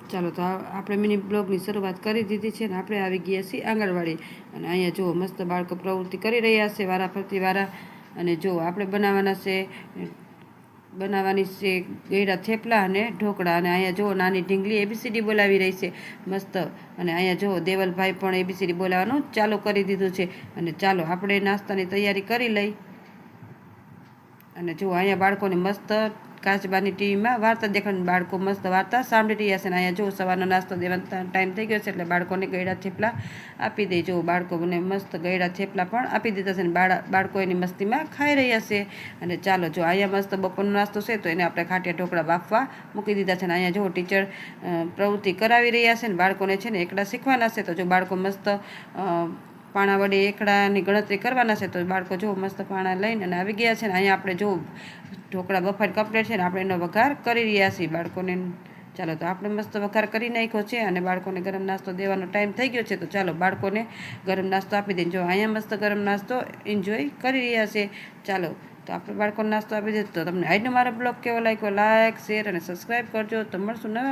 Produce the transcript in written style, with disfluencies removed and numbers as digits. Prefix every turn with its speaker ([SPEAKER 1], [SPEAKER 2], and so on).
[SPEAKER 1] ચાલો તો આપણે મિની બ્લોગની શરૂઆત કરી દીધી છે ને આપણે આવી ગયા છીએ આંગણવાડી અને અહીંયા જુઓ મસ્ત બાળકો પ્રવૃત્તિ કરી રહ્યા છે વારા ફરતી વારા અને જો આપણે બનાવવાની છે ગળ્યા થેપલા અને ઢોકળા અને અહીંયા જુઓ નાની ઢીંગલી એબીસીડી બોલાવી રહી છે મસ્ત અને અહીંયા જુઓ દેવલભાઈ પણ એબીસીડી બોલાવવાનું ચાલુ કરી દીધું છે અને ચાલો આપણે નાસ્તાની તૈયારી કરી લઈ અને જુઓ અહીંયા બાળકોને મસ્ત કાચબાની ટીવીમાં વાર્તા દેખાડીને બાળકો મસ્ત વાર્તા સાંભળી રહ્યા છે અને અહીંયા જો સવારનો નાસ્તો દેવાનો ટાઈમ થઈ ગયો છે એટલે બાળકોને ગળ્યા થેપલા આપી દે જો બાળકોને મસ્ત ગળ્યા થેપલા પણ આપી દીધા છે અને બાળકો એની મસ્તીમાં ખાઈ રહ્યા છે અને ચાલો જો અહીંયા મસ્ત બપોરનો નાસ્તો છે તો એને આપણે ખાટિયા ઢોકળા બાફવા મૂકી દીધા છે અને અહીંયા જો ટીચર પ્રવૃત્તિ કરાવી રહ્યા છે ને બાળકોને છે ને એકડા શીખવાના છે તો જો બાળકો મસ્ત પાણા વડે એકડાની ગણતરી કરવાના છે તો બાળકો જો મસ્ત પાણા લઈને અને આવી ગયા છે ને અહીંયા આપણે જો ઢોકળા બફાઈને કમ્પ્લીટ છે ને આપણે એનો વઘાર કરી રહ્યા છીએ બાળકોને ચાલો તો આપણે મસ્ત વઘાર કરી નાખ્યો છે અને બાળકોને ગરમ નાસ્તો દેવાનો ટાઈમ થઈ ગયો છે તો ચાલો બાળકોને ગરમ નાસ્તો આપી દઈએ જો અહીંયા મસ્ત ગરમ નાસ્તો એન્જોય કરી રહ્યા છે ચાલો તો આપણે બાળકોને નાસ્તો આપી દઈએ તો તમને આજનો મારો બ્લોગ કેવો લાગ્યો લાઈક શેર અને સબસ્ક્રાઈબ કરજો તો મળશું નવા